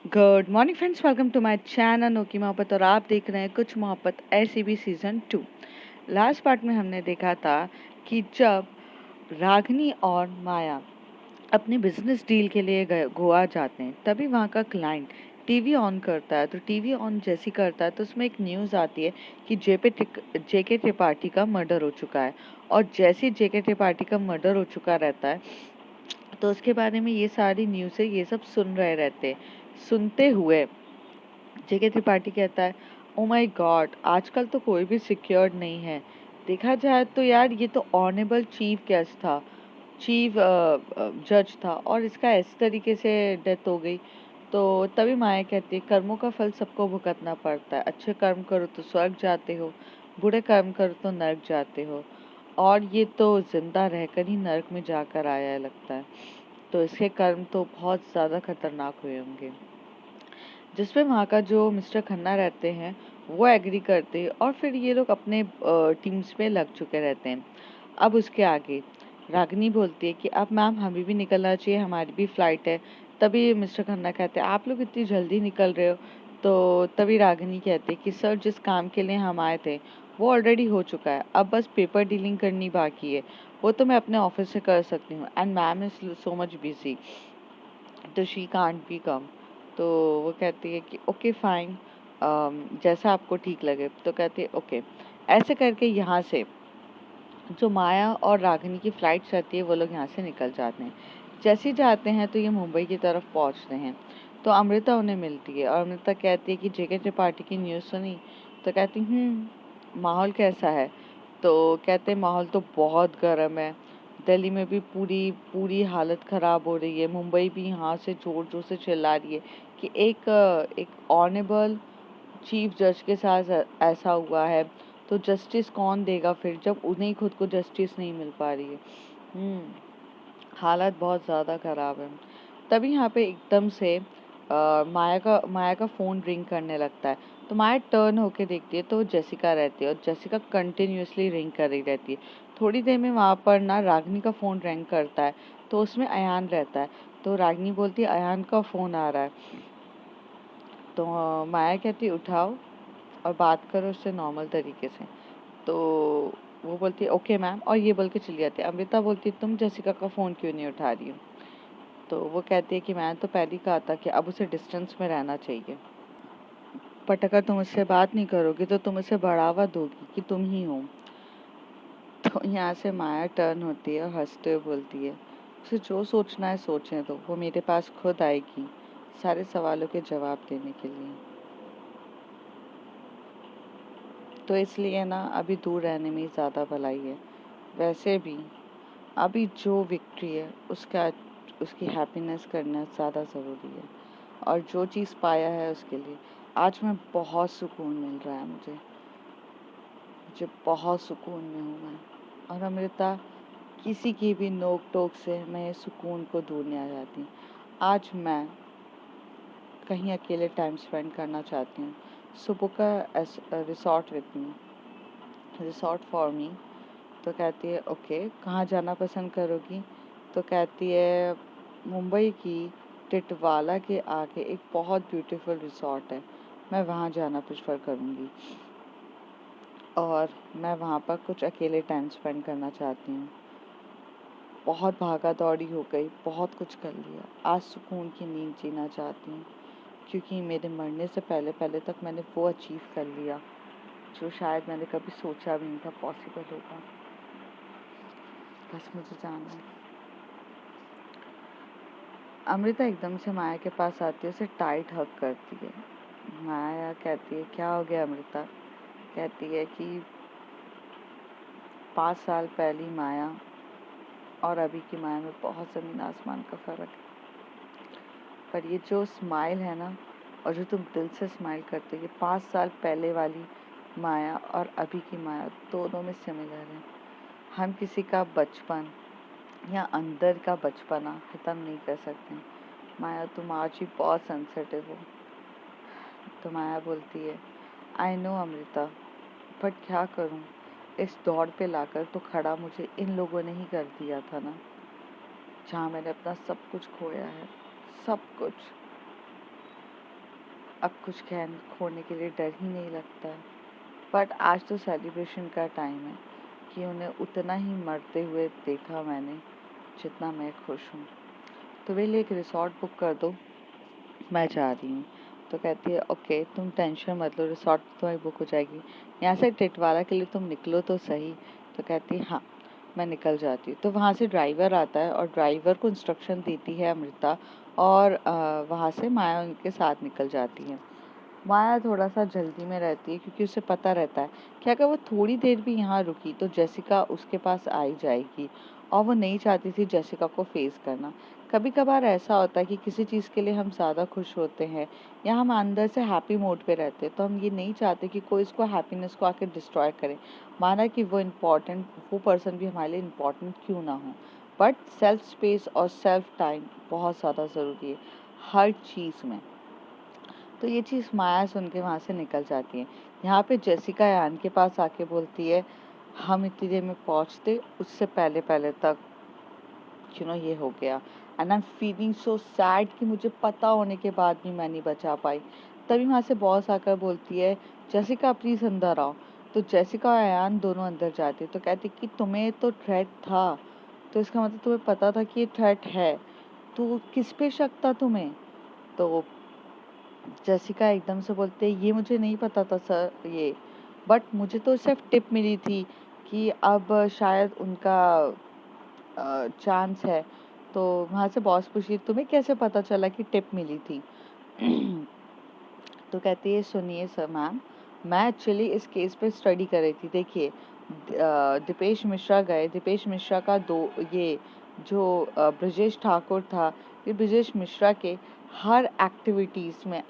Good morning friends, welcome to my channel नोकी मोहब्बत और आप देख रहे हैं कुछ मोहब्बत ऐसी भी सीजन 2। लास्ट पार्ट में हमने देखा था कि जब रागिनी और माया अपने बिजनेस डील के लिए गोवा जाते हैं, तभी वहाँ का क्लाइंट टीवी ऑन करता है। तो टीवी ऑन जैसी करता है तो उसमें एक न्यूज़ आती है कि जेके त्रिपाठी का मर्डर हो चुका है। और जैसे जेके त्रिपाठी का मर्डर हो चुका रहता है तो उसके बारे में ये सारी न्यूज़ें ये सब सुन रहे रहते हैं। सुनते हुए जेके त्रिपाठी कहता है, ओ माय गॉड, आजकल तो कोई भी सिक्योर्ड नहीं है। देखा जाए तो यार ये तो ऑनरेबल चीफ गेस्ट था, चीफ जज था, और इसका इस तरीके से डेथ हो गई। तो तभी माया कहती है, कर्मों का फल सबको भुगतना पड़ता है। अच्छे कर्म करो तो स्वर्ग जाते हो, बुरे कर्म करो तो नर्क जाते हो। और ये तो जिंदा रहकर ही नर्क में जाकर आया है लगता है। तो इसके कर्म तो बहुत ज़्यादा खतरनाक हुए होंगे। जिसपे वहाँ का जो मिस्टर खन्ना रहते हैं वो एग्री करते हैं और फिर ये लोग अपने टीम्स पे लग चुके रहते हैं। अब उसके आगे रागिनी बोलती है कि अब मैम हमें भी निकलना चाहिए, हमारी भी फ्लाइट है। तभी मिस्टर खन्ना कहते हैं, आप लोग इतनी जल्दी निकल रहे हो? तो तभी रागिनी कहती है कि सर, जिस काम के लिए हम आए थे वो ऑलरेडी हो चुका है, अब बस पेपर डीलिंग करनी बाकी है। वो तो मैं अपने ऑफिस से कर सकती हूँ and ma'am is so much busy, तो शी कांट बी कम। तो वो कहती है कि ओके फाइन, जैसा आपको ठीक लगे। तो कहती है ओके। ऐसे करके यहाँ से जो माया और रागिनी की फ्लाइट्स रहती है वो लोग यहाँ से निकल जाते हैं। जैसे ही जाते हैं तो ये मुंबई की तरफ पहुँचते हैं। तो अमृता उन्हें मिलती है और अमृता कहती है कि जेके त्रिपाठी की न्यूज़ सुनी? तो कहती माहौल कैसा है? तो कहते हैं माहौल तो बहुत गर्म है, दिल्ली में भी पूरी पूरी हालत ख़राब हो रही है, मुंबई भी यहाँ से ज़ोर ज़ोर से चिल्ला रही है कि एक ऑनरेबल चीफ जज के साथ ऐसा हुआ है। तो जस्टिस कौन देगा फिर, जब उन्हें खुद को जस्टिस नहीं मिल पा रही है। हालत बहुत ज़्यादा ख़राब है। तभी यहाँ पे एकदम से माया का फ़ोन रिंग करने लगता है। तो माया टर्न होके देखती है तो जेसिका रहती है और जेसिका कंटिन्यूअसली रिंग कर रही रहती है। थोड़ी देर में वहाँ पर ना रागिनी का फ़ोन रिंग करता है, तो उसमें अयान रहता है। तो रागिनी बोलती है, अयान का फ़ोन आ रहा है। तो माया कहती है, उठाओ और बात करो उससे नॉर्मल तरीके से। तो वो बोलती है ओके मैम, और ये बोल के चली जाती है। अमृता बोलती है, तुम जेसिका का फ़ोन क्यों नहीं उठा रही हो? तो वो कहती है कि मैंने तो पहले ही कहा था कि अब उसे डिस्टेंस में रहना चाहिए, बट अगर तुम उससे बात नहीं करोगी तो तुम उसे बढ़ावा दोगी कि तुम ही हो। तो यहाँ से माया टर्न होती है और हंसते हुए बोलती है, उसे जो सोचना है सोचने दो, वो मेरे पास खुद आएगी सारे सवालों के जवाब देने के लिए। तो इसलिए ना अभी दूर रहने में ही ज़्यादा भलाई है। वैसे भी अभी जो विक्ट्री है उसकी हैप्पीनेस करना ज़्यादा ज़रूरी है, और जो चीज़ पाया है उसके लिए आज मैं बहुत सुकून मिल रहा है। मुझे बहुत सुकून में हूँ मैं। और अमृता, किसी की भी नोक टोक से मैं सुकून को दूर नहीं आ जाती। आज मैं कहीं अकेले टाइम स्पेंड करना चाहती हूँ। सुबह का resort with me, resort for me. तो कहती है ओके, कहाँ जाना पसंद करोगी? तो कहती है, मुंबई की टिटवाला के आगे एक बहुत ब्यूटीफुल रिसॉर्ट है, मैं वहाँ जाना प्रेफर करूँगी, और मैं वहाँ पर कुछ अकेले टाइम स्पेंड करना चाहती हूँ। बहुत भागा दौड़ी हो गई, बहुत कुछ कर लिया, आज सुकून की नींद जीना चाहती हूँ, क्योंकि मेरे मरने से पहले पहले तक मैंने वो अचीव कर लिया जो शायद मैंने कभी सोचा भी नहीं था पॉसिबल होगा। बस मुझे जाना है। अमृता एकदम से माया के पास आती है, उसे टाइट हग करती है। माया कहती है, क्या हो गया अमृता? कहती है कि 5 साल पहली माया और अभी की माया में बहुत ज़मीन आसमान का फ़र्क है। पर ये जो स्माइल है ना, और जो तुम दिल से स्माइल करते हो, ये 5 साल पहले वाली माया और अभी की माया दोनों में सिमिलर है। हम किसी का बचपन या अंदर का बचपना ख़त्म नहीं कर सकते। माया, तुम आज भी बहुत सेंसिटिव हो। तो माया बोलती है, आई नो अमृता, बट क्या करूं, इस दौड़ पे लाकर तो खड़ा मुझे इन लोगों ने ही कर दिया था ना, जहाँ मैंने अपना सब कुछ खोया है, सब कुछ। अब कुछ खोने के लिए डर ही नहीं लगता है। बट आज तो सेलिब्रेशन का टाइम है कि उन्हें उतना ही मरते हुए देखा मैंने जितना मैं खुश हूँ। तो मेरे लिए एक रिसॉर्ट बुक कर दो, मैं जा रही हूँ। तो कहती है ओके, तुम टेंशन मत लो, रिसॉर्ट तुम्हारी बुक हो जाएगी, यहाँ से टिटवाला के लिए तुम निकलो तो सही। तो कहती है हाँ, मैं निकल जाती हूँ। तो वहाँ से ड्राइवर आता है और ड्राइवर को इंस्ट्रक्शन देती है अमृता, और वहाँ से माया उनके साथ निकल जाती है। माया थोड़ा सा जल्दी में रहती है क्योंकि उसे पता रहता है कि अगर वो थोड़ी देर भी यहाँ रुकी तो जेसिका उसके पास आ ही जाएगी, और वो नहीं चाहती थी जेसिका को फेस करना। कभी कभार ऐसा होता है कि किसी चीज़ के लिए हम ज़्यादा खुश होते हैं या हम अंदर से हैप्पी मोड पे रहते हैं, तो हम ये नहीं चाहते कि कोई इसको हैप्पीनेस को आकर डिस्ट्रॉय करे, माना कि वो पर्सन भी हमारे लिए इम्पोर्टेंट क्यों ना हो। बट सेल्फ स्पेस और सेल्फ टाइम बहुत ज़्यादा ज़रूरी है हर चीज़ में। तो ये चीज़ माया सुन के वहाँ से निकल जाती है। यहाँ पे जेसिका यान के पास आके बोलती है हम इतनी देर में पहुँचते, उससे पहले पहले तक ये हो गया, and I am feeling so sad कि मुझे पता होने के बाद भी मैं नहीं बचा पाई। तभी वहाँ से बॉस आकर बोलती है जेसिका प्लीज़ अंदर आओ। तो जेसिका और अयान दोनों अंदर जाते, तो कहती कि तुम्हें तो थ्रेट था, तो इसका मतलब तुम्हें पता था कि ये थ्रेट है, तो किस पे शक था तुम्हें। तो जेसिका एकदम से बोलते ये मुझे नहीं पता था सर, ये बट मुझे तो सिर्फ टिप मिली थी कि अब शायद उनका चांस है। तो वहाँ से बॉस पूछी तुम्हें कैसे पता चला कि टिप मिली थी। तो कहती है सुनिए सर मैम, मैं एक्चुअली इस केस पे स्टडी कर रही थी। देखिए दीपेश मिश्रा गए, दीपेश मिश्रा का ये जो ब्रजेश ठाकुर था, ये ब्रजेश मिश्रा के हर एक्टिविटीज़ में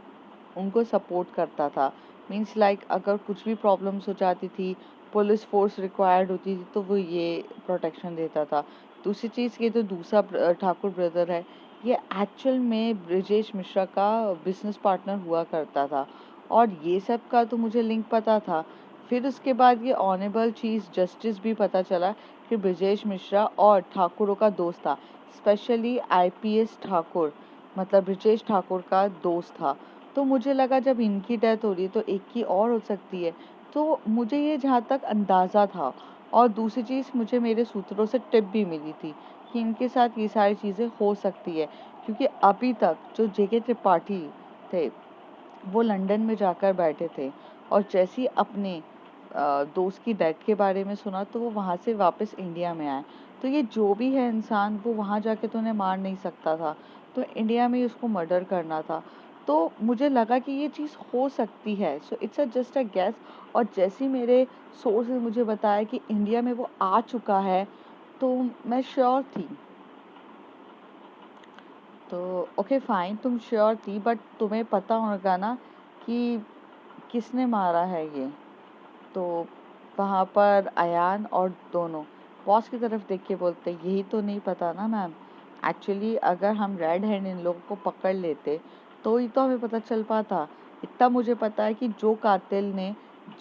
उनको सपोर्ट करता था। मीन्स लाइक अगर कुछ भी प्रॉब्लम्स हो जाती थी, पुलिस फोर्स रिक्वायर्ड होती थी, तो वो ये प्रोटेक्शन देता था। दूसरी चीज़, ये जो दूसरा ठाकुर ब्रदर है, ये एक्चुअल में ब्रजेश मिश्रा का बिजनेस पार्टनर हुआ करता था, और ये सब का तो मुझे लिंक पता था। फिर उसके बाद ये ऑनरेबल चीफ जस्टिस भी पता चला कि ब्रजेश मिश्रा और ठाकुरों का दोस्त था, स्पेशली आईपीएस ठाकुर, मतलब ब्रजेश ठाकुर का दोस्त था। तो मुझे लगा जब इनकी डेथ हो रही है तो एक की और हो सकती है। तो मुझे ये जहाँ तक अंदाज़ा था, और दूसरी चीज़ मुझे मेरे सूत्रों से टिप भी मिली थी कि इनके साथ ये सारी चीज़ें हो सकती है, क्योंकि अभी तक जो जेके त्रिपाठी थे वो लंदन में जाकर बैठे थे, और जैसे ही अपने दोस्त की डेथ के बारे में सुना तो वो वहाँ से वापस इंडिया में आए। तो ये जो भी है इंसान, वो वहाँ जाके तो उन्हें मार नहीं सकता था, तो इंडिया में ही उसको मर्डर करना था। तो मुझे लगा कि ये चीज़ हो सकती है, so it's just a gas. और जैसे ही मेरे सोर्स ने मुझे बताया कि इंडिया में वो आ चुका है, तो मैं श्योर थी। तो ओके फाइन, तुम श्योर थी, बट तुम्हें पता होगा ना कि किसने मारा है ये। तो वहाँ पर अयान और दोनों बॉस की तरफ देख के बोलते यही तो नहीं पता ना मैम, एक्चुअली अगर हम रेड हैंड इन लोगों को पकड़ लेते तो ही तो हमें पता चल पाता। इतना मुझे पता है कि जो कातिल ने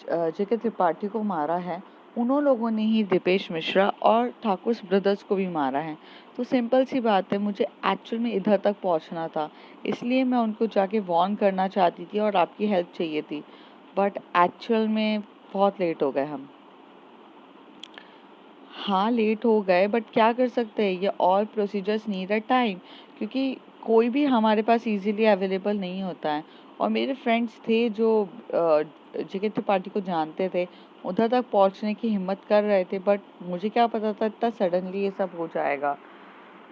जेके त्रिपाठी को मारा है, उन्हों लोगों ने ही दीपेश मिश्रा और ठाकुर ब्रदर्स को भी मारा है। तो सिंपल सी बात है, मुझे एक्चुअल में इधर तक पहुंचना था, इसलिए मैं उनको जाके वार्न करना चाहती थी और आपकी हेल्प चाहिए थी, बट एक्चुअल में बहुत लेट हो गए हम। हाँ लेट हो गए, बट क्या कर सकते हैं, ये all procedures need a time, क्योंकि कोई भी हमारे पास इजीली अवेलेबल नहीं होता है। और मेरे फ्रेंड्स थे जो जेके त्रिपाठी को जानते थे, उधर तक पहुंचने की हिम्मत कर रहे थे, बट मुझे क्या पता था इतना सडनली ये सब हो जाएगा।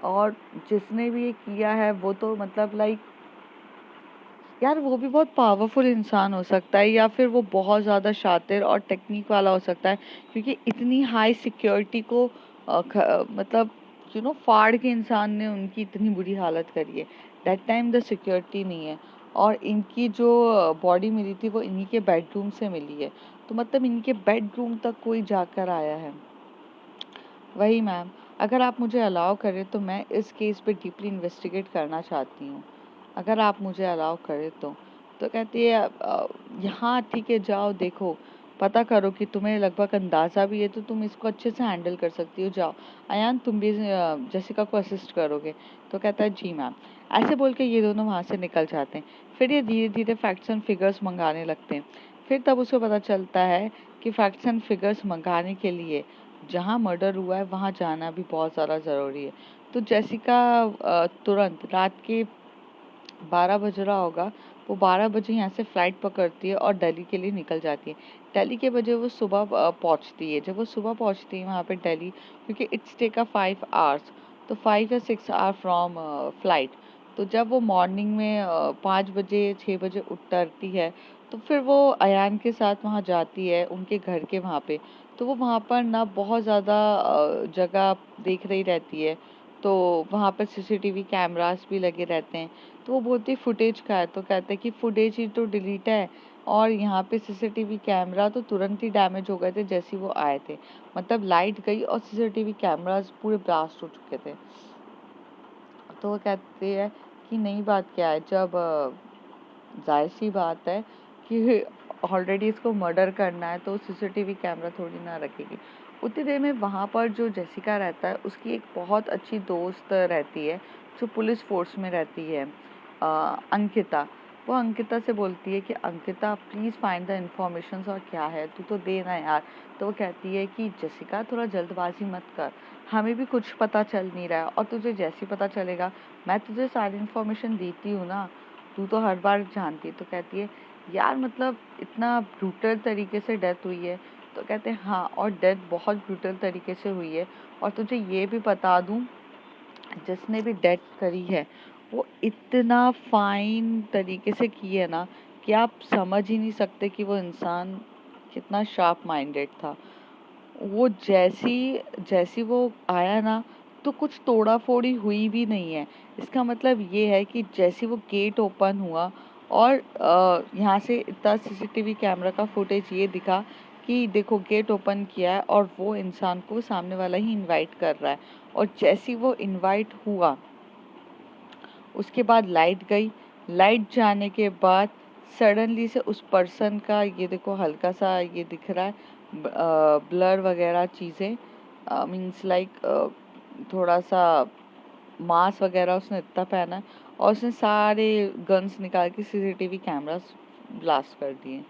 और जिसने भी ये किया है वो तो मतलब लाइक यार वो भी बहुत पावरफुल इंसान हो सकता है, या फिर वो बहुत ज़्यादा शातिर और टेक्निक वाला हो सकता है, क्योंकि इतनी हाई सिक्योरिटी को मतलब फाड़ के इंसान ने उनकी इतनी बुरी हालत करी है। दैट टाइम द सिक्योरिटी नहीं है, और इनकी जो बॉडी मिली थी वो इन्हीं के बेडरूम से मिली है, तो मतलब इनके बेडरूम तक कोई जाकर आया है। वही मैम, अगर आप मुझे अलाउ करें तो मैं इस केस पे डीपली इन्वेस्टिगेट करना चाहती हूँ, अगर आप मुझे अलाउ करें तो कहती है यहाँ ठीक है, जाओ देखो, पता करो कि तुम्हें लगभग अंदाज़ा भी है तो तुम इसको अच्छे से हैंडल कर सकती हो, जाओ। अयान तुम भी जेसिका को असिस्ट करोगे। तो कहता है जी मैम। ऐसे बोल के ये दोनों वहाँ से निकल जाते हैं। फिर ये धीरे धीरे फैक्ट्स एंड फिगर्स मंगाने लगते हैं। फिर तब उसको पता चलता है कि फैक्ट्स एंड फिगर्स मंगाने के लिए जहाँ मर्डर हुआ है वहाँ जाना भी बहुत ज़्यादा ज़रूरी है। तो जेसिका तुरंत रात के 12 बज रहा होगा, वो 12 बजे यहाँ से फ्लाइट पकड़ती है और दिल्ली के लिए निकल जाती है। दिल्ली के बजे वो सुबह पहुँचती है। जब वो सुबह पहुँचती है वहाँ पे दिल्ली, क्योंकि इट्स टेक अ 5 आवर्स, तो 5 या 6 आवर फ्रॉम फ्लाइट। तो जब वो मॉर्निंग में 5 बजे 6 बजे उतरती है, तो फिर वो अयान के साथ वहाँ जाती है उनके घर के वहाँ पे। तो वो वहाँ पर ना बहुत ज़्यादा जगह देख रही रहती है, तो वहाँ पर सीसीटीवी कैमरास भी लगे रहते हैं। तो वो बोलती है फुटेज का है, तो कहते हैं कि फुटेज ही तो डिलीट है, और यहाँ पे सीसीटीवी कैमरा तो तुरंत ही डैमेज हो गए थे जैसे वो आए थे। मतलब लाइट गई और सीसीटीवी कैमरास पूरे ब्लास्ट हो चुके थे। तो वो कहती है कि नई बात क्या है, जब जाहिर सी बात है कि ऑलरेडी इसको मर्डर करना है तो सीसीटीवी कैमरा थोड़ी ना रखेगी। उतनी देर में वहाँ पर जो जेसिका रहता है उसकी एक बहुत अच्छी दोस्त रहती है जो पुलिस फोर्स में रहती है, अंकिता। वो अंकिता से बोलती है कि Ankita please find the information, और क्या है तू तो देना यार। तो वो कहती है कि जेसिका थोड़ा जल्दबाजी मत कर, हमें भी कुछ पता चल नहीं रहा है, और तुझे जैसे पता चलेगा मैं तुझे सारी इन्फॉर्मेशन देती हूँ ना, तू तो हर बार जानती है। तो कहती है यार मतलब इतना ब्रूटल तरीके से डेथ हुई है। तो कहते हैं हाँ, और डेथ बहुत ब्रूटल तरीके से हुई है, और तुझे ये भी बता दूँ जिसने भी डेथ करी है वो इतना फाइन तरीके से की है ना कि आप समझ ही नहीं सकते कि वो इंसान कितना शार्प माइंडेड था। वो जैसी जैसी वो आया ना, तो कुछ तोड़ा फोड़ी हुई भी नहीं है। इसका मतलब ये है कि जैसे वो गेट ओपन हुआ और यहाँ से इतना सीसीटीवी कैमरा का फुटेज ये दिखा कि देखो गेट ओपन किया है और वो इंसान को सामने वाला ही इनवाइट कर रहा है, और जैसी वो इनवाइट हुआ उसके बाद लाइट गई। लाइट जाने के बाद सडनली से उस पर्सन का ये देखो हल्का सा ये दिख रहा है, ब्लर वगैरह चीज़ें, मीन्स लाइक थोड़ा सा मास्क वगैरह उसने इतना पहना है, और उसने सारे गन्स निकाल के सीसीटीवी कैमरास ब्लास्ट कर दिए।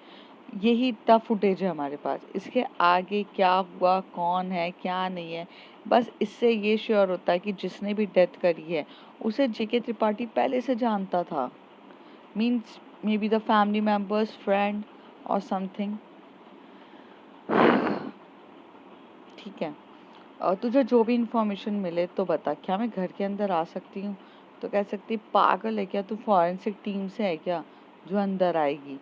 यही इतना फुटेज है हमारे पास। इसके आगे क्या हुआ, कौन है क्या नहीं है, बस इससे ये श्योर होता है कि जिसने भी डेथ करी है उसे जेके त्रिपाठी पहले से जानता था, means may be the family members, friend और समथिंग। ठीक है, और तुझे जो भी इंफॉर्मेशन मिले तो बता, क्या मैं घर के अंदर आ सकती हूँ? तो कह सकती पागल है क्या तू, फॉरेंसिक टीम से है क्या जो अंदर आएगी?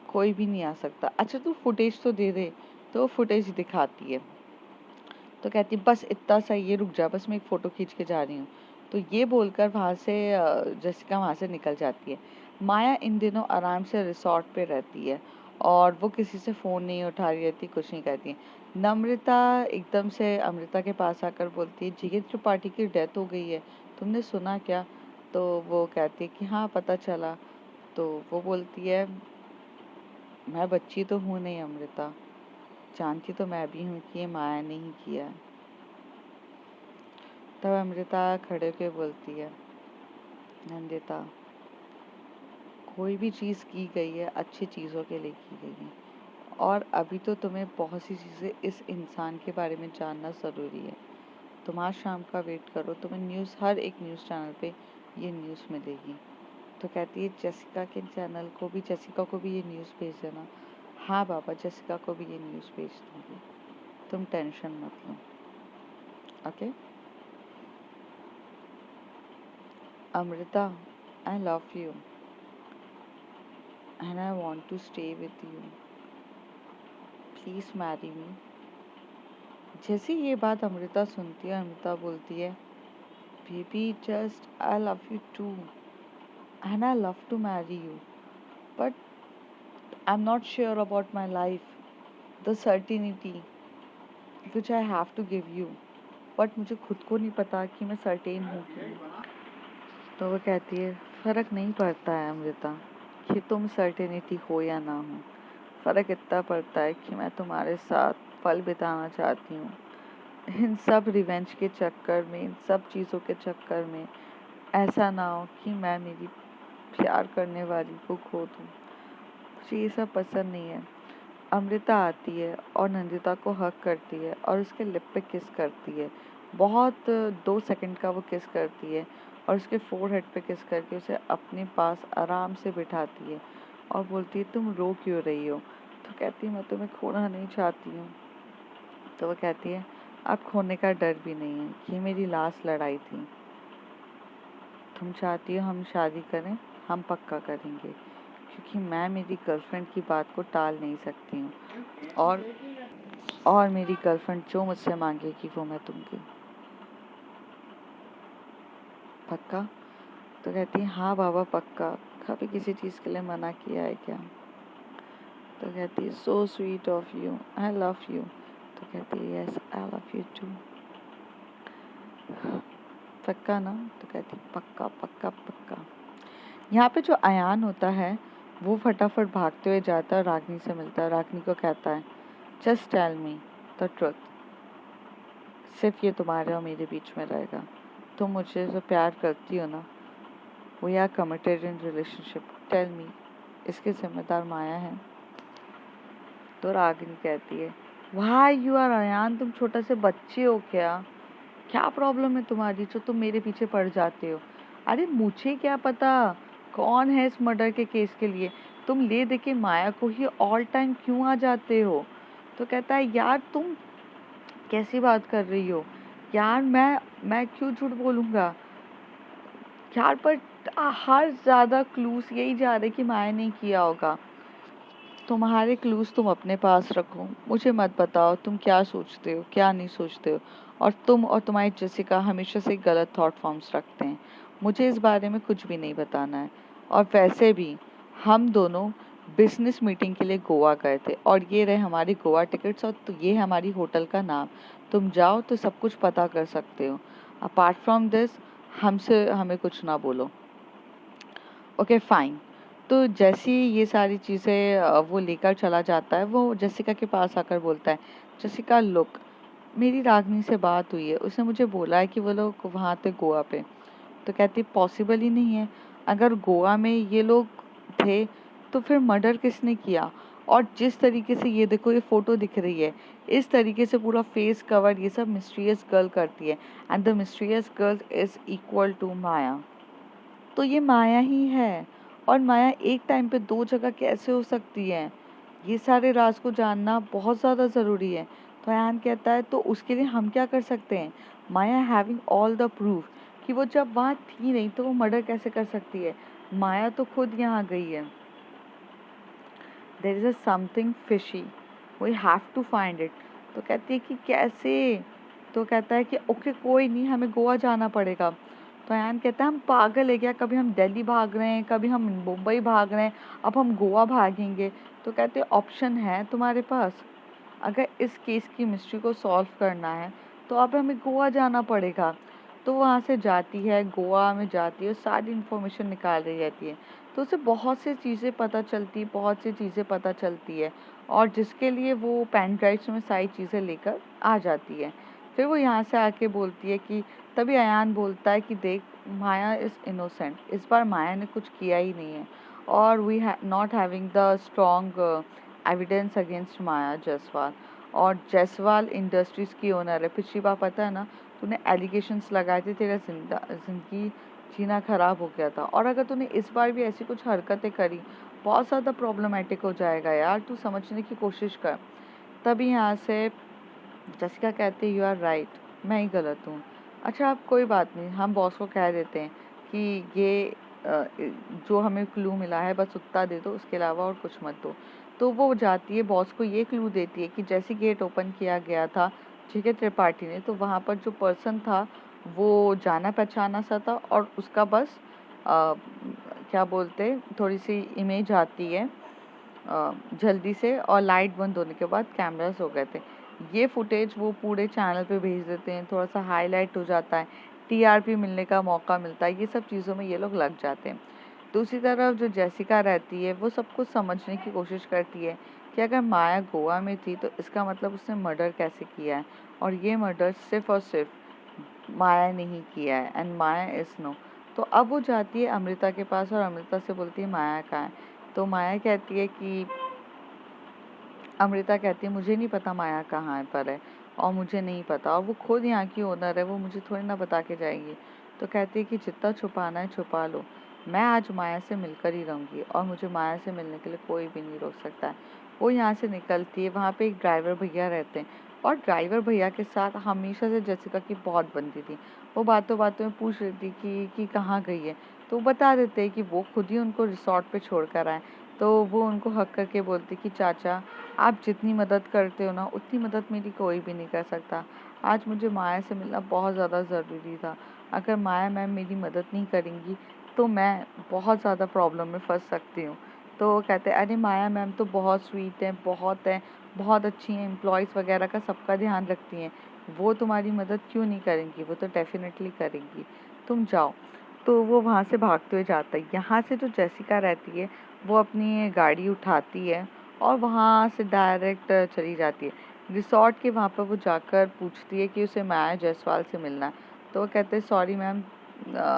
कोई भी नहीं आ सकता। अच्छा तू फुटेज तो दे दे। तो फुटेज दिखाती है, तो कहती बस इतना सही है, रुक जा बस मैं एक फ़ोटो खींच के जा रही हूँ। तो ये बोलकर वहाँ से जेसिका वहाँ से निकल जाती है। माया इन दिनों आराम से रिसॉर्ट पे रहती है और वो किसी से फ़ोन नहीं उठा रही रहती, कुछ नहीं करती है। नम्रता एकदम से अमृता के पास आकर बोलती है जिगर त्रिपाठी की डेथ हो गई है, तुमने सुना क्या? तो वो कहती है कि हाँ पता चला। तो वो बोलती है मैं बच्ची तो हूँ नहीं अमृता, जानती तो मैं भी हूँ कि ये माया ने ही किया है। तब अमृता खड़े होके बोलती है नंदिता, कोई भी चीज़ की गई है अच्छी चीज़ों के लिए की गई है, और अभी तो तुम्हें बहुत सी चीज़ें इस इंसान के बारे में जानना ज़रूरी है। तुम आज शाम का वेट करो, तुम्हें न्यूज़ हर एक न्यूज़ चैनल पे ये न्यूज़ मिलेगी। तो कहती है जेसिका के चैनल को भी, जेसिका को भी ये न्यूज़ भेज देना। हाँ बाबा, जेसिका को भी ये न्यूज़ भेज दूँगी, तुम टेंशन मत लो। Okay Amrita, I love you and I want to stay with you. Please marry me. जैसे ये बात अमृता सुनती है, अमृता बोलती है baby just I love you too and I love to marry you, but I'm not sure about my life, the certainty which I have to give you, but मुझे खुद को नहीं पता कि मैं सर्टेन हूँ कि नहीं। तो वो कहती है फ़र्क नहीं पड़ता है अमृता कि तुम सर्टेनिटी हो या ना हो, फ़र्क इतना पड़ता है कि मैं तुम्हारे साथ पल बिताना चाहती हूँ। इन सब रिवेंज के चक्कर में, इन सब चीज़ों के चक्कर में ऐसा ना हो कि मैं मेरी प्यार करने वाली को खो दूँ। मुझे ये सब पसंद नहीं है। अमृता आती है और नंदिता को हग करती है और उसके लिप पे किस करती है। बहुत 2 सेकंड का वो किस करती है और उसके फोरहेड पे किस करके उसे अपने पास आराम से बिठाती है और बोलती है तुम रो क्यों रही हो? तो कहती है मैं तुम्हें खोना नहीं चाहती हूँ। तो वो कहती है अब खोने का डर भी नहीं है, ये मेरी लास्ट लड़ाई थी। तुम चाहती हो हम शादी करें? हम पक्का करेंगे, क्योंकि मैं मेरी गर्लफ्रेंड की बात को टाल नहीं सकती हूँ और मेरी गर्लफ्रेंड जो मुझसे मांगेगी वो मैं दूंगी। पक्का? तो कहती है हाँ बाबा पक्का, कभी किसी चीज़ के लिए मना किया है क्या? तो कहती है so sweet of you, I love you. तो कहती है yes I love you too. पक्का ना? तो कहती है पक्का पक्का पक्का। यहाँ पे जो अयान होता है वो फटाफट भागते हुए जाता है, रागनी से मिलता है। रागनी को कहता है just tell me the truth, सिर्फ ये तुम्हारे और मेरे बीच में रहेगा। तुम मुझे जो प्यार करती हो ना, we are committed in relationship, tell me, इसके जिम्मेदार माया है। तो रागिनी कहती है वाई यू आर अयान, तुम छोटा से बच्चे हो क्या? क्या प्रॉब्लम है तुम्हारी जो तुम मेरे पीछे पड़ जाते हो? अरे मुझे क्या पता कौन है इस मर्डर के केस के लिए, तुम ले दे के माया को ही ऑल टाइम क्यों आ जाते हो? तो कहता है यार तुम कैसी बात कर रही हो यार, मैं क्यों झूठ बोलूंगा यार, पर हर ज्यादा क्लूज यही जा रहे कि माया ने किया होगा। तुम्हारे क्लूज तुम अपने पास रखो, मुझे मत बताओ तुम क्या सोचते हो क्या नहीं सोचते हो। और तुम और तुम्हारी जेसिका हमेशा से गलत थॉट फॉर्म्स रखते हैं, मुझे इस बारे में कुछ भी नहीं बताना है। और वैसे भी हम दोनों बिजनेस मीटिंग के लिए गोवा गए थे और ये रहे हमारी गोवा टिकट्स और तो ये हमारी होटल का नाम, तुम जाओ तो सब कुछ पता कर सकते हो। अपार्ट फ्रॉम दिस हमें कुछ ना बोलो। Okay fine. तो जैसे ही ये सारी चीज़ें वो लेकर चला जाता है, वो जेसिका के पास आकर बोलता है जेसिका लुक, मेरी रागनी से बात हुई है, उसने मुझे बोला है कि वो लोग वहाँ थे गोवा पे। तो कहती पॉसिबल ही नहीं है, अगर गोवा में ये लोग थे तो फिर मर्डर किसने किया? और जिस तरीके से ये देखो ये फोटो दिख रही है, इस तरीके से पूरा फेस कवर ये सब मिस्टीरियस गर्ल करती है and the mysterious girl is equal to Maya. तो ये माया ही है। और माया एक टाइम पे दो जगह कैसे हो सकती है? ये सारे राज को जानना बहुत ज़्यादा ज़रूरी है। तो अयान कहता है तो उसके लिए हम क्या कर सकते हैं? माया हैविंग ऑल द प्रूफ कि वो जब वहाँ थी नहीं तो वो मर्डर कैसे कर सकती है? माया तो खुद यहाँ गई है। There is a something fishy, we have to find it. तो कहती है कि कैसे? तो कहता है कि ओके कोई नहीं, हमें गोवा जाना पड़ेगा। तो अयान कहता है हम पागल है क्या, कभी हम दिल्ली भाग रहे हैं कभी हम मुंबई भाग रहे हैं, अब हम गोवा भागेंगे? तो कहते हैं ऑप्शन है तुम्हारे पास, अगर इस केस की मिस्ट्री को सॉल्व करना है तो अब हमें गोवा जाना पड़ेगा। तो वहाँ से जाती है, गोवा में जाती है, सारी इन्फॉर्मेशन निकाल रही रहती है। तो उसे बहुत सी चीज़ें पता चलती, बहुत सी चीज़ें पता चलती है और जिसके लिए वो पेन ड्राइव्स में सारी चीज़ें लेकर आ जाती है। फिर वो यहाँ से आके बोलती है कि तभी अयान बोलता है कि देख माया इज़ इनोसेंट, इस बार माया ने कुछ किया ही नहीं है और we not having the strong evidence against Maya Jaiswal. और जायसवाल इंडस्ट्रीज की ओनर है, पिछली बार पता है ना तूने एलिगेशंस लगाए थे, तेरा जिंदगी जीना खराब हो गया था और अगर तूने इस बार भी ऐसी कुछ हरकतें करी बहुत ज़्यादा प्रॉब्लमेटिक हो जाएगा यार, तू समझने की कोशिश कर। तभी यहाँ से जसिका कहती है यू आर राइट, मैं ही गलत हूँ। अच्छा अब कोई बात नहीं, हम बॉस को कह देते हैं कि ये जो हमें क्लू मिला है बस उतना दे दो, उसके अलावा और कुछ मत दो। तो वो जाती है बॉस को ये क्लू देती है कि जैसे गेट ओपन किया गया था ठीक है त्रिपाठी ने, तो वहाँ पर जो पर्सन था वो जाना पहचाना सा था और उसका बस क्या बोलते थोड़ी सी इमेज आती है जल्दी से और लाइट बंद होने के बाद कैमरास हो गए थे। ये फुटेज वो पूरे चैनल पे भेज देते हैं, थोड़ा सा हाईलाइट हो जाता है, टीआरपी मिलने का मौका मिलता है, ये सब चीज़ों में ये लोग लग जाते हैं। दूसरी तरफ जो जेसिका रहती है वो सब कुछ समझने की कोशिश करती है कि अगर माया गोवा में थी तो इसका मतलब उसने मर्डर कैसे किया है और ये मर्डर सिर्फ और सिर्फ माया ने ही किया है एंड माया इज नो तो अब वो जाती है अमृता के पास और अमृता से बोलती है माया कहाँ है। तो माया कहती है कि अमृता कहती है मुझे नहीं पता माया कहाँ पर है और मुझे नहीं पता, और वो खुद यहाँ की ओनर है, वो मुझे थोड़ी ना बता के जाएगी। तो कहती है कि जितना छुपाना है छुपा लो, मैं आज माया से मिलकर ही रहूँगी और मुझे माया से मिलने के लिए कोई भी नहीं रोक सकता है। वो यहाँ से निकलती है, वहाँ पे एक ड्राइवर भैया रहते हैं और ड्राइवर भैया के साथ हमेशा से जसिका की बहुत बनती थी। वो बातों बातों में पूछ रही थी कि कहाँ गई है, तो वो बता देते हैं कि वो खुद ही उनको रिसोर्ट पे छोड़ कर आए। तो वो उनको हक करके बोलती कि चाचा आप जितनी मदद करते हो ना उतनी मदद मेरी कोई भी नहीं कर सकता। आज मुझे माया से मिलना बहुत ज़्यादा ज़रूरी था। अगर माया मैम मेरी मदद नहीं करेंगी तो मैं बहुत ज़्यादा प्रॉब्लम में फंस सकती हूँ। तो वो कहते हैं अरे माया मैम तो बहुत स्वीट हैं, बहुत अच्छी हैं, एम्प्लॉयज़ वगैरह का सबका ध्यान रखती हैं, वो तुम्हारी मदद क्यों नहीं करेंगी, वो तो डेफिनेटली करेंगी, तुम जाओ। तो वो वहाँ से भागते हुए जाता है। यहाँ से जो जेसिका रहती है वो अपनी गाड़ी उठाती है और वहाँ से डायरेक्ट चली जाती है रिसॉर्ट के। वहाँ पर वो जाकर पूछती है कि उसे माया जायसवाल से मिलना है। तो वो कहते हैं सॉरी मैम,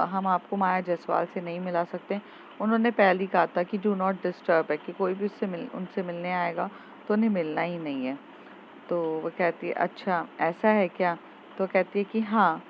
हम आपको माया जायसवाल से नहीं मिला सकते। उन्होंने पहले ही कहा था कि डू नॉट डिस्टर्ब है, कि कोई भी उनसे मिलने आएगा तो उन्हें मिलना ही नहीं है। तो वो कहती है अच्छा ऐसा है क्या। तो कहती है कि हाँ,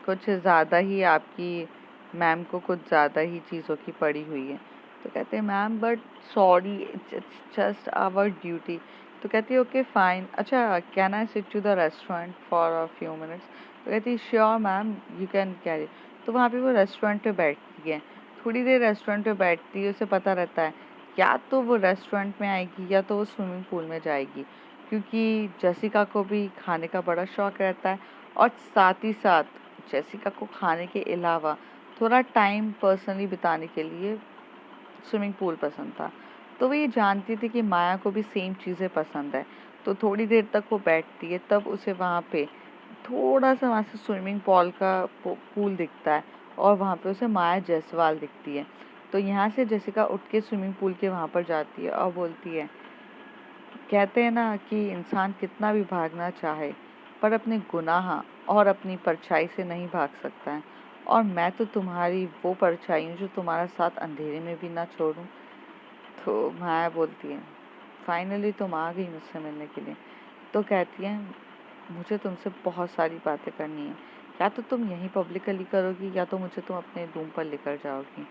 कुछ ज़्यादा ही आपकी मैम को कुछ ज़्यादा ही चीज़ों की पड़ी हुई है। तो कहते हैं ma'am but sorry it's just our duty. तो कहती है ओके फाइन, अच्छा can I sit to the restaurant for a few minutes. तो कहती है sure ma'am you can carry. तो वहाँ पे वो रेस्टोरेंट पे बैठती है, थोड़ी देर रेस्टोरेंट पे बैठती है। उसे पता रहता है या तो वो रेस्टोरेंट में आएगी या तो वो स्विमिंग पूल में जाएगी, क्योंकि जसिका को भी खाने का बड़ा शौक रहता है और साथ ही साथ जेसिका को खाने के अलावा थोड़ा टाइम पर्सनली बिताने के लिए स्विमिंग पूल पसंद था। तो वो ये जानती थी कि माया को भी सेम चीज़ें पसंद है। तो थोड़ी देर तक वो बैठती है, तब उसे वहाँ पे थोड़ा सा वहाँ से स्विमिंग पूल का पूल दिखता है और वहाँ पे उसे माया जायसवाल दिखती है। तो यहाँ से जेसिका उठ के स्विमिंग पूल के वहाँ पर जाती है और बोलती है, कहते हैं ना कि इंसान कितना भी भागना चाहे पर अपने गुनाह और अपनी परछाई से नहीं भाग सकता है, और मैं तो तुम्हारी वो परछाई हूँ जो तुम्हारा साथ अंधेरे में भी ना छोड़ूं। तो माया बोलती है फाइनली तुम आ गई मुझसे मिलने के लिए। तो कहती है मुझे तुमसे बहुत सारी बातें करनी है, या तो तुम यहीं पब्लिकली करोगी या तो मुझे तुम अपने रूम पर लेकर जाओगी।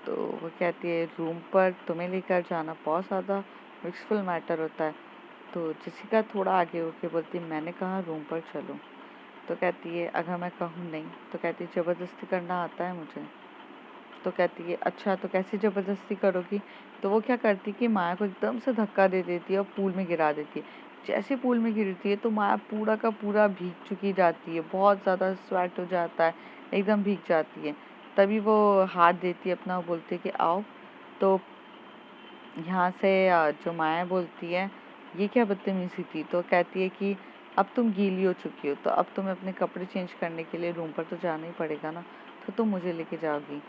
तो वो कहती है रूम पर तुम्हें लेकर जाना बहुत ज़्यादा रिस्कफुल मैटर होता है। तो जसिका थोड़ा आगे होके बोलती है मैंने कहा रूम पर चलो। तो कहती है अगर मैं कहूँ नहीं। तो कहती है ज़बरदस्ती करना आता है मुझे। तो कहती है अच्छा तो कैसी ज़बरदस्ती करोगी। तो वो क्या करती है कि माया को एकदम से धक्का दे देती है और पूल में गिरा देती है। जैसे पूल में गिरती है तो माया पूरा का पूरा भीग चुकी जाती है, बहुत ज़्यादा स्वेट हो जाता है, एकदम भीग जाती है। तभी वो हाथ देती है अपना, बोलती है कि आओ। तो यहाँ से जो माया बोलती है ये क्या बदतमीजी थी। तो कहती है कि अब तुम गीली हो चुकी हो तो अब तुम्हें अपने कपड़े चेंज करने के लिए रूम पर तो जाना ही पड़ेगा ना, तो तुम मुझे लेके जाओगी।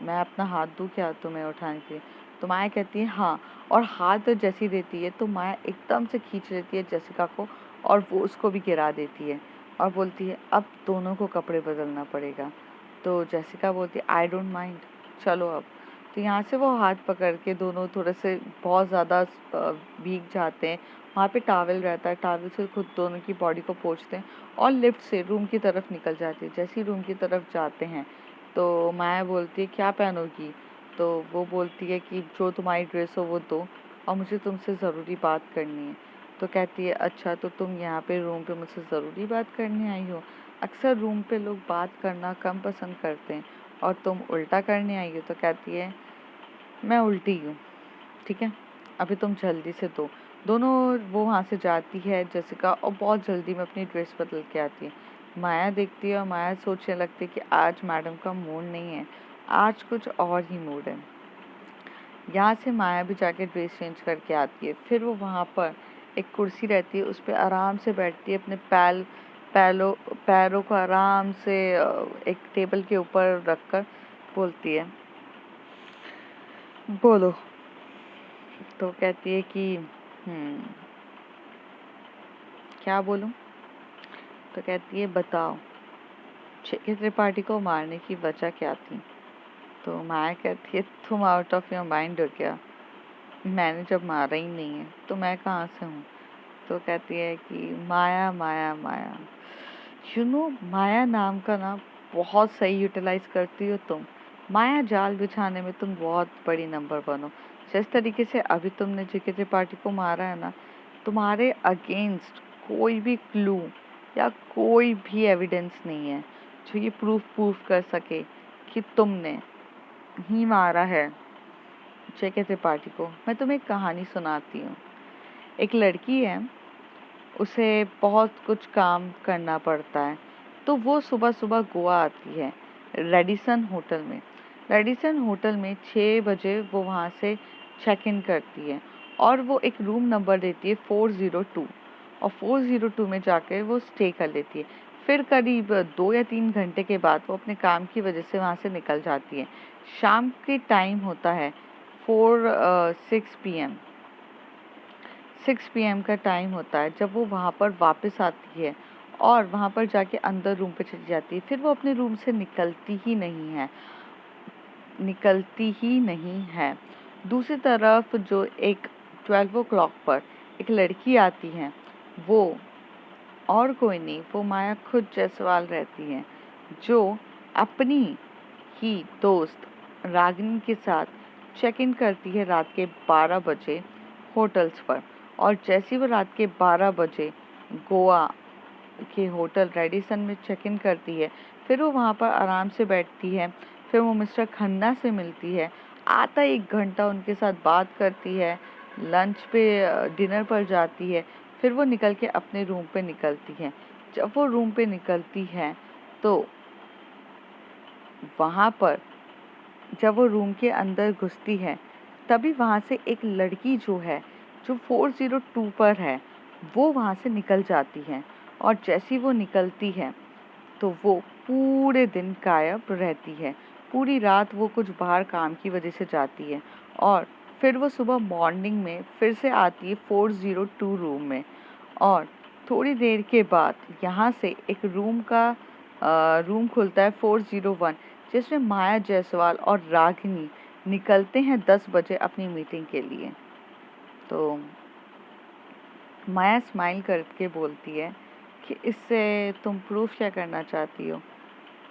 मैं अपना हाथ दूँ क्या तुम्हें उठाने के लिए। तो माया कहती है हाँ, और हाथ जैसी देती है तो माया एकदम से खींच लेती है जसिका को और वो उसको भी गिरा देती है और बोलती है अब दोनों को कपड़े बदलना पड़ेगा। तो जसिका बोलती है आई डोंट माइंड, चलो अब। तो यहाँ से वो हाथ पकड़ के दोनों थोड़े से बहुत ज़्यादा भीग जाते हैं। वहाँ पे टॉवल रहता है, टॉवल से खुद दोनों की बॉडी को पोंछते हैं और लिफ्ट से रूम की तरफ निकल जाती है। जैसे ही रूम की तरफ जाते हैं तो माया बोलती है क्या पहनोगी। तो वो बोलती है कि जो तुम्हारी ड्रेस हो वो दो और मुझे तुमसे ज़रूरी बात करनी है। तो कहती है अच्छा तो तुम यहाँ पे रूम पे मुझसे ज़रूरी बात करने आई हो। अक्सर रूम पे लोग बात करना कम पसंद करते हैं और तुम उल्टा करने आई हो। तो कहती है मैं उल्टी हूँ, ठीक है, अभी तुम जल्दी से दो। दोनों वो वहाँ से जाती है जसिका और बहुत जल्दी में अपनी ड्रेस बदल के आती है। माया देखती है और माया सोचने लगती है कि आज मैडम का मूड नहीं है, आज कुछ और ही मूड है। यहाँ से माया भी जाके ड्रेस चेंज करके आती है। फिर वो वहाँ पर एक कुर्सी रहती है, उस पर आराम से बैठती है, अपने पैरों पैरों को आराम से एक टेबल के ऊपर रखकर बोलती है बोलो। तो कहती है कि क्या बोलूं। तो कहती है बताओ छेके त्रिपाठी को मारने की वजह क्या थी। तो माया कहती है तुम आउट ऑफ योर माइंड हो क्या, मैंने जब मारा ही नहीं है तो मैं कहाँ से हूँ। तो कहती है कि माया माया माया। माया नाम का ना बहुत सही यूटिलाइज करती हो तुम। माया जाल बिछाने में तुम बहुत बड़ी नंबर 1 हो। जिस तरीके से अभी तुमने जेके त्रिपाठी को मारा है ना, तुम्हारे अगेंस्ट कोई भी क्लू या कोई भी एविडेंस नहीं है जो ये प्रूफ कर सके कि तुमने ही मारा है जेके त्रिपाठी को। मैं तुम्हें एक कहानी सुनाती हूँ। एक लड़की है, उसे बहुत कुछ काम करना पड़ता है, तो वो सुबह सुबह गोवा आती है रेडिसन होटल में। रेडिसन होटल में 6 बजे वो वहाँ से चेक इन करती है और वो एक रूम नंबर देती है 402, और 402 में जाकर वो स्टे कर लेती है। फिर करीब 2 या 3 घंटे के बाद वो अपने काम की वजह से वहाँ से निकल जाती है। शाम के टाइम होता है 6 PM। 6 PM का टाइम होता है जब वो वहाँ पर वापस आती है और वहाँ पर जाके अंदर रूम पे चली जाती है। फिर वो अपने रूम से निकलती ही नहीं है। दूसरी तरफ जो एक 12 o'clock पर एक लड़की आती है, वो और कोई नहीं, वो माया खुद जायसवाल रहती है, जो अपनी ही दोस्त रागिनी के साथ चेक इन करती है रात के 12 बजे होटल्स पर। और जैसे ही वो रात के 12 बजे गोवा के होटल रेडिसन में चेक इन करती है, फिर वो वहाँ पर आराम से बैठती है। फिर वो मिस्टर खन्ना से मिलती है, आता 1 घंटा उनके साथ बात करती है, लंच पे डिनर पर जाती है। फिर वो निकल के अपने रूम पे निकलती है। जब वो रूम पे निकलती है तो वहाँ पर जब वो रूम के अंदर घुसती है, तभी वहाँ से एक लड़की जो 402 पर है, वो वहाँ से निकल जाती है। और जैसी वो निकलती है तो वो पूरे दिन गायब रहती है। पूरी रात वो कुछ बाहर काम की वजह से जाती है और फिर वो सुबह मॉर्निंग में फिर से आती है 402 रूम में। और थोड़ी देर के बाद यहाँ से एक रूम खुलता है 401, जिसमें माया जायसवाल और रागिनी निकलते हैं 10 बजे अपनी मीटिंग के लिए। तो माया स्माइल करके बोलती है कि इससे तुम प्रूफ क्या करना चाहती हो।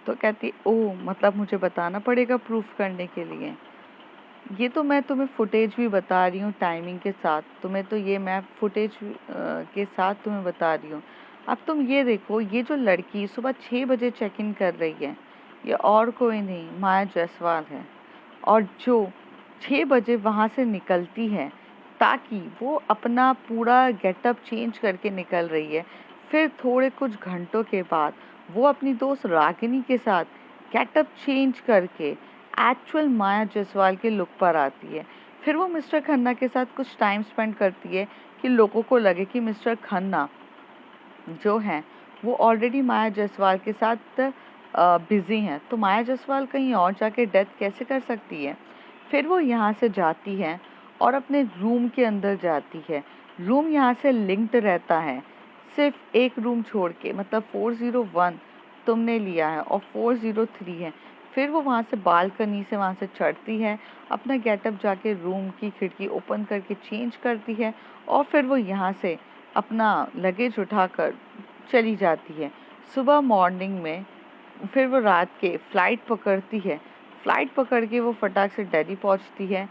तो कहती ओह, मतलब मुझे बताना पड़ेगा प्रूफ करने के लिए। ये तो मैं तुम्हें फुटेज भी बता रही हूँ टाइमिंग के साथ, तुम्हें तो ये मैं फुटेज के साथ तुम्हें बता रही हूँ। अब तुम ये देखो, ये जो लड़की सुबह 6 बजे चेक इन कर रही है, ये और कोई नहीं माया जायसवाल है। और जो 6 बजे वहाँ से निकलती है ताकि वो अपना पूरा गेटअप चेंज करके निकल रही है, फिर थोड़े कुछ घंटों के बाद वो अपनी दोस्त रागिनी के साथ गेटअप चेंज करके एक्चुअल माया जायसवाल के लुक पर आती है। फिर वो मिस्टर खन्ना के साथ कुछ टाइम स्पेंड करती है कि लोगों को लगे कि मिस्टर खन्ना जो हैं वो ऑलरेडी माया जायसवाल के साथ बिजी हैं, तो माया जायसवाल कहीं और जाके डेथ कैसे कर सकती है। फिर वो यहाँ से जाती है और अपने रूम के अंदर जाती है। रूम यहाँ से लिंक्ड रहता है, सिर्फ एक रूम छोड़ के, मतलब 401 तुमने लिया है और 403 है। फिर वो वहाँ से बालकनी से वहाँ से चढ़ती है, अपना गेटअप जाके रूम की खिड़की ओपन करके चेंज करती है और फिर वो यहाँ से अपना लगेज उठाकर चली जाती है। सुबह मॉर्निंग में फिर वो रात के फ्लाइट पकड़ती है। फ्लाइट पकड़ के वो फटाक से दिल्ली पहुंचती है।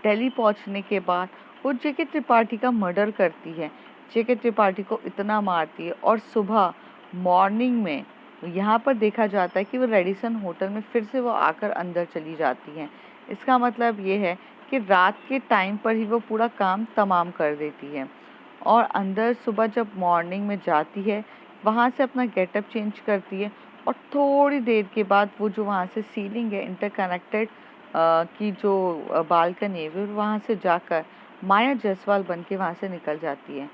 दिल्ली पहुंचने के बाद वो जेके त्रिपाठी का मर्डर करती है। जेके त्रिपाठी को इतना मारती है और सुबह मॉर्निंग में यहाँ पर देखा जाता है कि वो रेडिसन होटल में फिर से वो आकर अंदर चली जाती है। इसका मतलब ये है कि रात के टाइम पर ही वो पूरा काम तमाम कर देती है और अंदर सुबह जब मॉर्निंग में जाती है, वहाँ से अपना गेटअप चेंज करती है और थोड़ी देर के बाद वो जो वहाँ से सीलिंग है इंटरकनेक्टेड की जो बालकनी है, वो वहाँ से जाकर माया जायसवाल बन के वहाँ से निकल जाती है।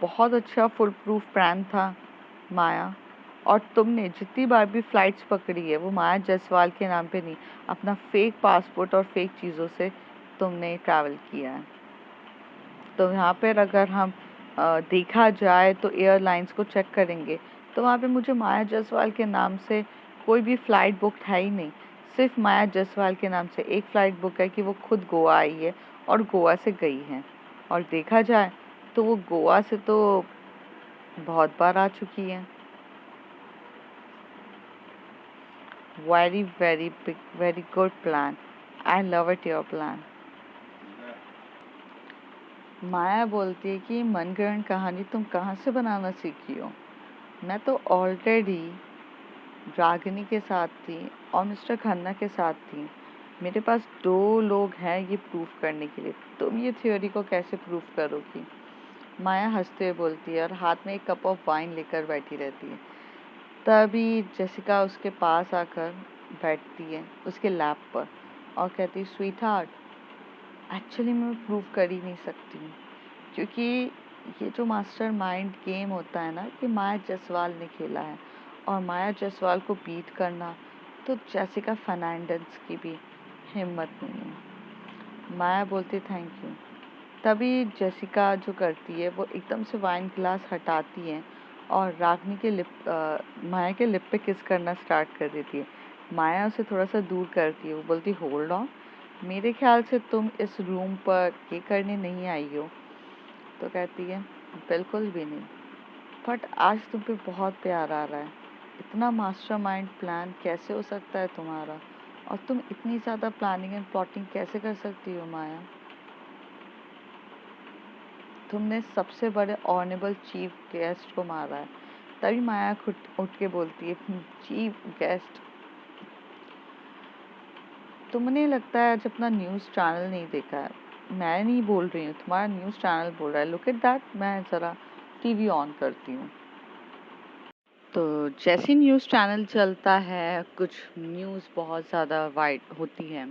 बहुत अच्छा फुल प्रूफ प्लान था माया। और तुमने जितनी बार भी फ्लाइट्स पकड़ी है वो माया जायसवाल के नाम पे नहीं, अपना फेक पासपोर्ट और फेक चीज़ों से तुमने ट्रैवल किया है। तो यहाँ पर अगर हम देखा जाए तो एयरलाइंस को चेक करेंगे तो वहाँ पे मुझे माया जायसवाल के नाम से कोई भी फ़्लाइट बुक है ही नहीं। सिर्फ माया जायसवाल के नाम से एक फ़्लाइट बुक है कि वो खुद गोवा आई है और गोवा से गई हैं। और देखा जाए तो वो गोवा से तो बहुत बार आ चुकी हैं। Very very big, very good plan. I love it your plan. Maya बोलती है कि मनगढ़ंत कहानी तुम कहाँ से बनाना सीखी हो? मैं तो ऑलरेडी रागिनी के साथ थी और मिस्टर खन्ना के साथ थी। मेरे पास 2 लोग हैं ये प्रूफ करने के लिए। तुम ये थ्योरी को कैसे प्रूफ करोगी? माया हंसते हुए बोलती है और हाथ में एक कप ऑफ वाइन लेकर बैठी रहती है। तभी जेसिका उसके पास आकर बैठती है उसके लैप पर और कहती है, स्वीट हार्ट, एक्चुअली मैं प्रूव कर ही नहीं सकती हूँ, क्योंकि ये जो मास्टर माइंड गेम होता है ना, कि माया जायसवाल ने खेला है और माया जायसवाल को बीट करना तो जेसिका फर्नांडिस की भी हिम्मत नहीं है। माया बोलती थैंक यू। तभी जेसिका जो करती है वो एकदम से वाइन ग्लास हटाती है और रागनी के माया के लिप पे किस करना स्टार्ट कर देती है। माया उसे थोड़ा सा दूर करती है। वो बोलती होल्ड ऑन, मेरे ख्याल से तुम इस रूम पर ये करने नहीं आई हो। तो कहती है बिल्कुल भी नहीं, बट आज तुम पे बहुत प्यार आ रहा है। इतना मास्टरमाइंड प्लान कैसे हो सकता है तुम्हारा, और तुम इतनी ज़्यादा प्लानिंग एंड प्लॉटिंग कैसे कर सकती हो माया? तुमने सबसे बड़े ऑनरेबल चीफ गेस्ट को मारा है। तभी माया खुद उठ के बोलती है, चीफ गेस्ट? तुमने लगता है आज अपना न्यूज़ चैनल नहीं देखा है। मैं नहीं बोल रही हूँ, तुम्हारा न्यूज़ चैनल बोल रहा है। Look at that. मैं ज़रा टीवी ऑन करती हूँ। तो जैसे न्यूज़ चैनल चलता है, कुछ न्यूज़ बहुत ज़्यादा वाइड होती है,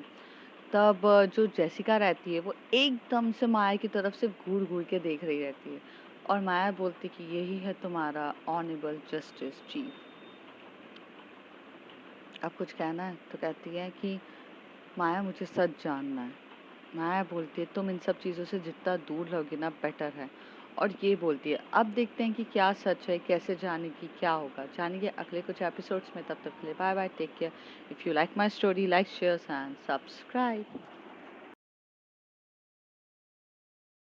तब जो जेसिका रहती है वो एकदम से माया की तरफ से घूर घूर के देख रही रहती है और माया बोलती कि यही है तुम्हारा ऑनरेबल जस्टिस चीफ। अब कुछ कहना है? तो कहती है कि माया मुझे सच जानना है। माया बोलती है तुम इन सब चीज़ों से जितना दूर रहोगी ना बेटर है। और ये बोलती है अब देखते हैं कि क्या सच है, कैसे जानेगी, क्या होगा, जानेंगे अगले कुछ एपिसोड्स में। तब तक के लिए bye bye, take care. If you like my story, like share and subscribe.